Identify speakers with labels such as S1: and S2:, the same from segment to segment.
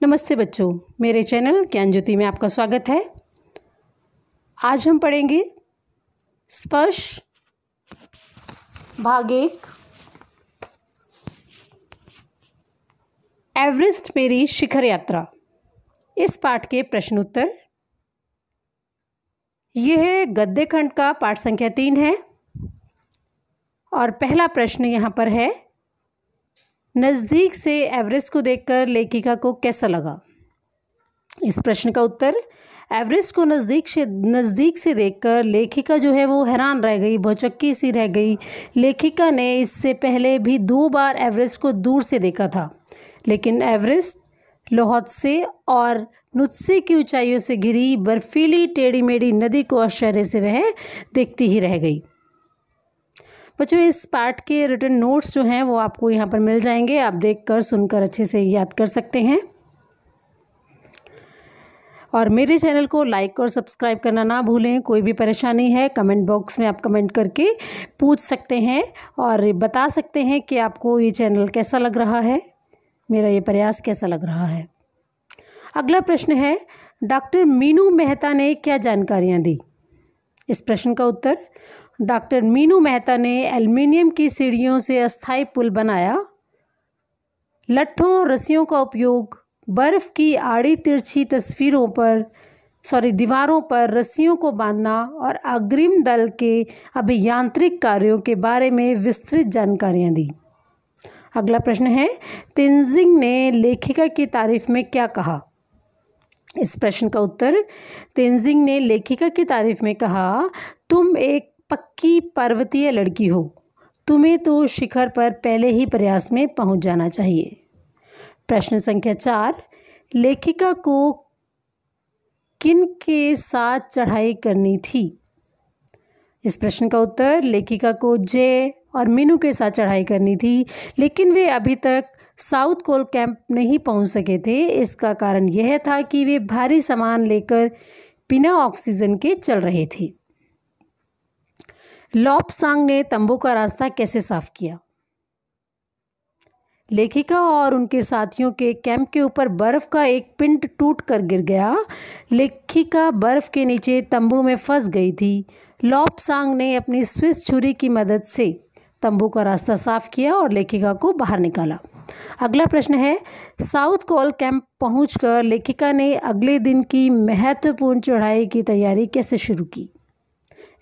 S1: नमस्ते बच्चों, मेरे चैनल ज्ञान ज्योति में आपका स्वागत है। आज हम पढ़ेंगे स्पर्श भाग 1, एवरेस्ट मेरी शिखर यात्रा। इस पाठ के प्रश्न उत्तर। यह गद्य खंड का पाठ संख्या 3 है और पहला प्रश्न यहाँ पर है, नज़दीक से एवरेस्ट को देखकर लेखिका को कैसा लगा। इस प्रश्न का उत्तर, एवरेस्ट को नज़दीक से देखकर लेखिका जो है वो हैरान रह गई, भौचक्की सी रह गई। लेखिका ने इससे पहले भी 2 बार एवरेस्ट को दूर से देखा था, लेकिन एवरेस्ट लोहत्से और नुत्से की ऊंचाइयों से घिरी बर्फीली टेढ़ी मेढ़ी नदी को आश्चर्य से वह देखती ही रह गई। बच्चों, इस पाठ के रिटन नोट्स जो हैं वो आपको यहाँ पर मिल जाएंगे। आप देखकर सुनकर अच्छे से याद कर सकते हैं। और मेरे चैनल को लाइक और सब्सक्राइब करना ना भूलें। कोई भी परेशानी है कमेंट बॉक्स में आप कमेंट करके पूछ सकते हैं और बता सकते हैं कि आपको ये चैनल कैसा लग रहा है, मेरा ये प्रयास कैसा लग रहा है। अगला प्रश्न है, डॉक्टर मीनू मेहता ने क्या जानकारियाँ दी। इस प्रश्न का उत्तर, डॉक्टर मीनू मेहता ने एल्युमिनियम की सीढ़ियों से अस्थायी पुल बनाया, लट्ठों और रस्सियों का उपयोग बर्फ़ की आड़ी तिरछी दीवारों पर रस्सियों को बांधना और अग्रिम दल के अभियांत्रिक कार्यों के बारे में विस्तृत जानकारियाँ दी। अगला प्रश्न है, तेंजिंग ने लेखिका की तारीफ में क्या कहा। इस प्रश्न का उत्तर, तेंजिंग ने लेखिका की तारीफ में कहा, तुम एक पक्की पर्वतीय लड़की हो, तुम्हें तो शिखर पर पहले ही प्रयास में पहुंच जाना चाहिए। प्रश्न संख्या 4, लेखिका को किन के साथ चढ़ाई करनी थी। इस प्रश्न का उत्तर, लेखिका को जय और मीनू के साथ चढ़ाई करनी थी, लेकिन वे अभी तक साउथ कोल कैंप नहीं पहुंच सके थे। इसका कारण यह था कि वे भारी सामान लेकर बिना ऑक्सीजन के चल रहे थे। लॉपसांग ने तंबू का रास्ता कैसे साफ किया। लेखिका और उनके साथियों के कैंप के ऊपर बर्फ का एक पिंड टूटकर गिर गया। लेखिका बर्फ के नीचे तंबू में फंस गई थी। लॉपसांग ने अपनी स्विस छुरी की मदद से तंबू का रास्ता साफ किया और लेखिका को बाहर निकाला। अगला प्रश्न है, साउथ कोल कैंप पहुंचकर लेखिका ने अगले दिन की महत्वपूर्ण चढ़ाई की तैयारी कैसे शुरू की।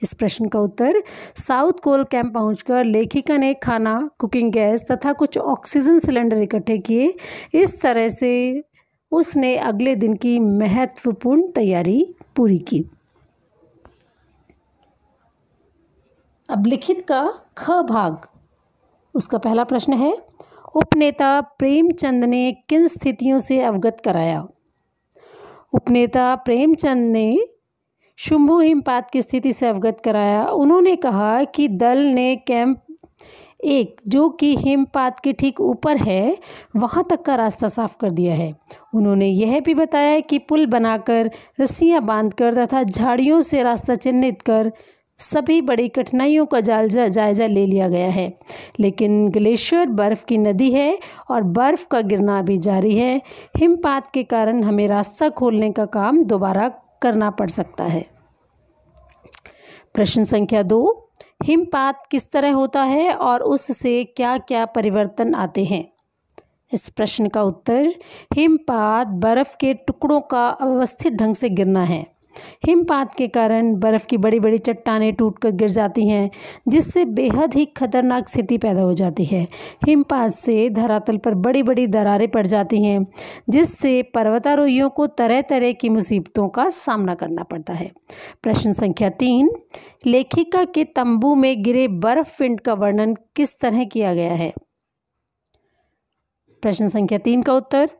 S1: इस प्रश्न का उत्तर, साउथ कोल कैंप पहुंचकर लेखिका ने खाना, कुकिंग गैस तथा कुछ ऑक्सीजन सिलेंडर इकट्ठे किए। इस तरह से उसने अगले दिन की महत्वपूर्ण तैयारी पूरी की। अब लिखित का ख भाग, उसका पहला प्रश्न है, उपनेता प्रेमचंद ने किन स्थितियों से अवगत कराया। उपनेता प्रेमचंद ने शुंभु हिमपात की स्थिति से अवगत कराया। उन्होंने कहा कि दल ने कैंप 1, जो कि हिमपात के ठीक ऊपर है, वहां तक का रास्ता साफ कर दिया है। उन्होंने यह भी बताया कि पुल बनाकर, रस्सियां बांधकर तथा झाड़ियों से रास्ता चिन्हित कर सभी बड़ी कठिनाइयों का जायजा ले लिया गया है, लेकिन ग्लेशियर बर्फ़ की नदी है और बर्फ़ का गिरना अभी जारी है। हिमपात के कारण हमें रास्ता खोलने का काम दोबारा करना पड़ सकता है। प्रश्न संख्या 2, हिमपात किस तरह होता है और उससे क्या क्या परिवर्तन आते हैं। इस प्रश्न का उत्तर, हिमपात बर्फ़ के टुकड़ों का अव्यवस्थित ढंग से गिरना है। हिमपात के कारण बर्फ़ की बड़ी बड़ी चट्टानें टूटकर गिर जाती हैं, जिससे बेहद ही खतरनाक स्थिति पैदा हो जाती है। हिमपात से धरातल पर बड़ी बड़ी दरारें पड़ जाती हैं, जिससे पर्वतारोहियों को तरह तरह की मुसीबतों का सामना करना पड़ता है। प्रश्न संख्या 3, लेखिका के तंबू में गिरे बर्फ पिंड का वर्णन किस तरह किया गया है। प्रश्न संख्या 3 का उत्तर,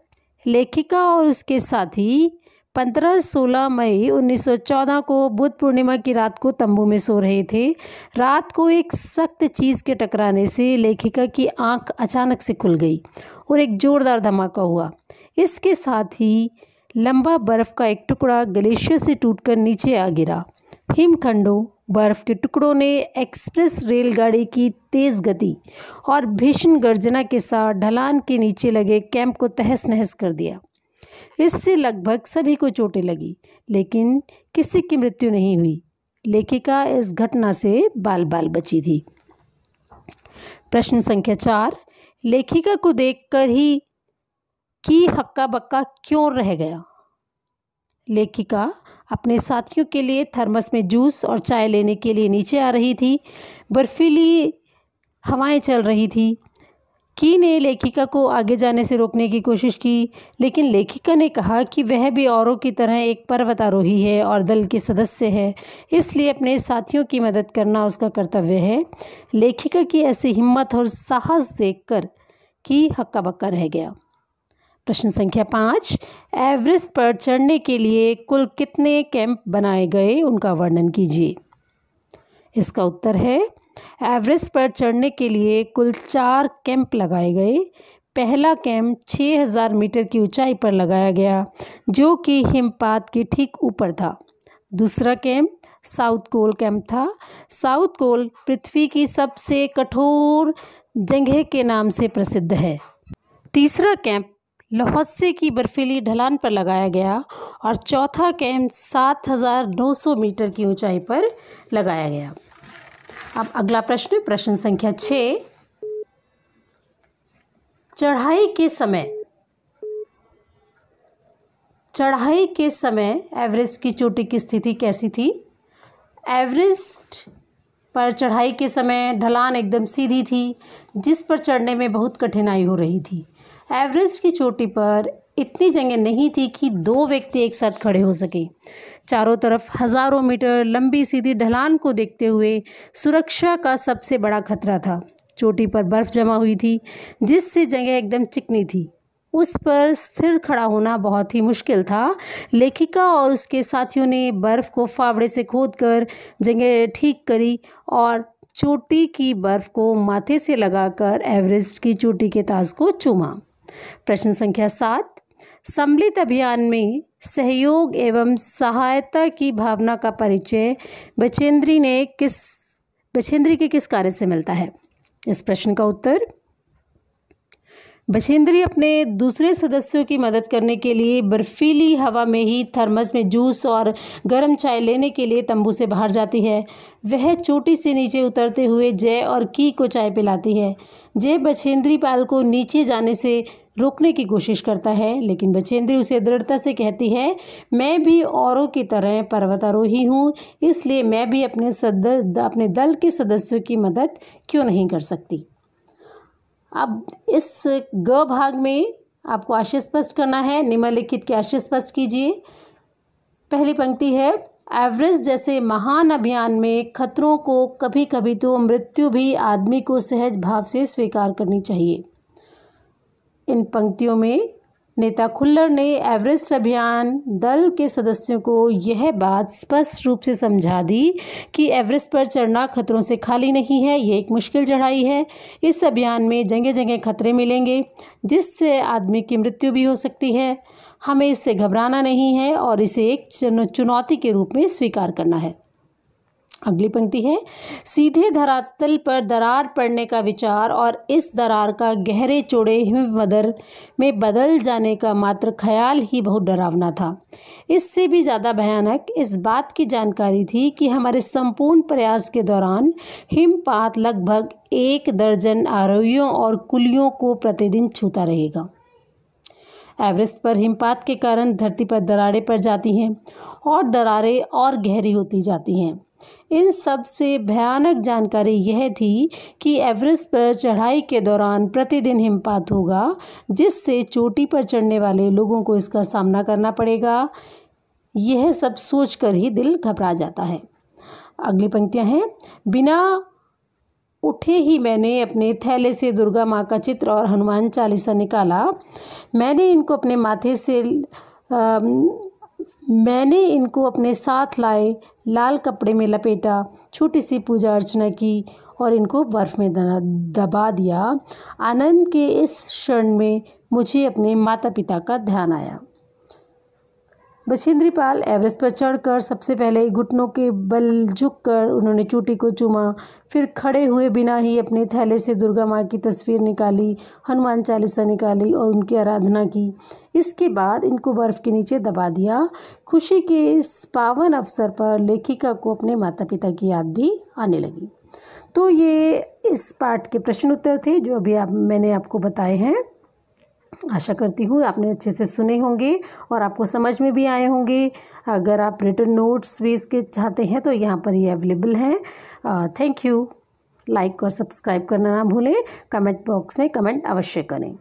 S1: लेखिका और उसके साथी 15-16 मई 1914 को बुध पूर्णिमा की रात को तंबू में सो रहे थे। रात को एक सख्त चीज़ के टकराने से लेखिका की आंख अचानक से खुल गई और एक जोरदार धमाका हुआ। इसके साथ ही लंबा बर्फ़ का एक टुकड़ा ग्लेशियर से टूटकर नीचे आ गिरा। हिमखंडों, बर्फ़ के टुकड़ों ने एक्सप्रेस रेलगाड़ी की तेज़ गति और भीषण गर्जना के साथ ढलान के नीचे लगे कैंप को तहस नहस कर दिया। इससे लगभग सभी को चोटें लगी, लेकिन किसी की मृत्यु नहीं हुई। लेखिका इस घटना से बाल बाल बची थी। प्रश्न संख्या 4, लेखिका को देखकर ही की हक्का बक्का क्यों रह गया? लेखिका अपने साथियों के लिए थर्मस में जूस और चाय लेने के लिए नीचे आ रही थी। बर्फीली हवाएं चल रही थी। की ने लेखिका को आगे जाने से रोकने की कोशिश की, लेकिन लेखिका ने कहा कि वह भी औरों की तरह एक पर्वतारोही है और दल के सदस्य है, इसलिए अपने साथियों की मदद करना उसका कर्तव्य है। लेखिका की ऐसी हिम्मत और साहस देखकर की हक्का बक्का रह गया। प्रश्न संख्या 5, एवरेस्ट पर चढ़ने के लिए कुल कितने कैंप बनाए गए, उनका वर्णन कीजिए। इसका उत्तर है, एवरेस्ट पर चढ़ने के लिए कुल 4 कैंप लगाए गए। पहला कैंप 6000 मीटर की ऊंचाई पर लगाया गया, जो कि हिमपात के ठीक ऊपर था। दूसरा कैंप साउथ कोल कैंप था। साउथ कोल पृथ्वी की सबसे कठोर जगह के नाम से प्रसिद्ध है। तीसरा कैंप लहोत्से की बर्फीली ढलान पर लगाया गया और चौथा कैंप 7900 मीटर की ऊंचाई पर लगाया गया। अब अगला प्रश्न, प्रश्न संख्या 6, चढ़ाई के समय एवरेस्ट की चोटी की स्थिति कैसी थी? एवरेस्ट पर चढ़ाई के समय ढलान एकदम सीधी थी, जिस पर चढ़ने में बहुत कठिनाई हो रही थी। एवरेस्ट की चोटी पर इतनी जगह नहीं थी कि 2 व्यक्ति एक साथ खड़े हो सके। चारों तरफ हजारों मीटर लंबी सीधी ढलान को देखते हुए सुरक्षा का सबसे बड़ा खतरा था। चोटी पर बर्फ जमा हुई थी, जिससे जगह एकदम चिकनी थी। उस पर स्थिर खड़ा होना बहुत ही मुश्किल था। लेखिका और उसके साथियों ने बर्फ को फावड़े से खोदकर जगह ठीक करी और चोटी की बर्फ को माथे से लगाकर एवरेस्ट की चोटी के ताज को चूमा। प्रश्न संख्या 7, सम्मिलित अभियान में सहयोग एवं सहायता की भावना का परिचय बछेंद्री के किस कार्य से मिलता है? इस प्रश्न का उत्तर, बछेंद्री अपने दूसरे सदस्यों की मदद करने के लिए बर्फीली हवा में ही थर्मस में जूस और गर्म चाय लेने के लिए तंबू से बाहर जाती है। वह चोटी से नीचे उतरते हुए जय और की को चाय पिलाती है। जय बछेंद्री पाल को नीचे जाने से रोकने की कोशिश करता है, लेकिन बछेंद्री उसे दृढ़ता से कहती है, मैं भी औरों की तरह पर्वतारोही हूँ, इसलिए मैं भी अपने दल के सदस्यों की मदद क्यों नहीं कर सकती। अब इस ग भाग में आपको आशय स्पष्ट करना है। निम्नलिखित के आशय स्पष्ट कीजिए। पहली पंक्ति है, एवरेस्ट जैसे महान अभियान में खतरों को कभी कभी तो मृत्यु भी आदमी को सहज भाव से स्वीकार करनी चाहिए। इन पंक्तियों में नेता खुल्लर ने एवरेस्ट अभियान दल के सदस्यों को यह बात स्पष्ट रूप से समझा दी कि एवरेस्ट पर चढ़ना खतरों से खाली नहीं है, ये एक मुश्किल चढ़ाई है। इस अभियान में जगह जगह खतरे मिलेंगे, जिससे आदमी की मृत्यु भी हो सकती है। हमें इससे घबराना नहीं है और इसे एक चुनौती के रूप में स्वीकार करना है। अगली पंक्ति है, सीधे धरातल पर दरार पड़ने का विचार और इस दरार का गहरे चौड़े हिमवदर में बदल जाने का मात्र ख्याल ही बहुत डरावना था। इससे भी ज़्यादा भयानक इस बात की जानकारी थी कि हमारे संपूर्ण प्रयास के दौरान हिमपात लगभग 1 दर्जन आरोहियों और कुलियों को प्रतिदिन छूता रहेगा। एवरेस्ट पर हिमपात के कारण धरती पर दरारें पड़ जाती हैं और दरारें और गहरी होती जाती हैं। इन सब से भयानक जानकारी यह थी कि एवरेस्ट पर चढ़ाई के दौरान प्रतिदिन हिमपात होगा, जिससे चोटी पर चढ़ने वाले लोगों को इसका सामना करना पड़ेगा। यह सब सोचकर ही दिल घबरा जाता है। अगली पंक्तियां हैं, बिना उठे ही मैंने अपने थैले से दुर्गा माँ का चित्र और हनुमान चालीसा निकाला। मैंने इनको अपने साथ लाए लाल कपड़े में लपेटा, छोटी सी पूजा अर्चना की और इनको बर्फ में दबा दिया। आनंद के इस क्षण में मुझे अपने माता पिता का ध्यान आया। बछेंद्री पाल एवरेस्ट पर चढ़कर सबसे पहले घुटनों के बल झुककर उन्होंने चोटी को चूमा, फिर खड़े हुए बिना ही अपने थैले से दुर्गा माँ की तस्वीर निकाली, हनुमान चालीसा निकाली और उनकी आराधना की। इसके बाद इनको बर्फ़ के नीचे दबा दिया। खुशी के इस पावन अवसर पर लेखिका को अपने माता पिता की याद भी आने लगी। तो ये इस पाठ के प्रश्न उत्तर थे जो अभी मैंने आपको बताए हैं। आशा करती हूँ आपने अच्छे से सुने होंगे और आपको समझ में भी आए होंगे। अगर आप रिटन नोट्स भी इसके चाहते हैं तो यहाँ पर ये अवेलेबल हैं। Thank you. लाइक और सब्सक्राइब करना ना भूलें। कमेंट बॉक्स में कमेंट अवश्य करें।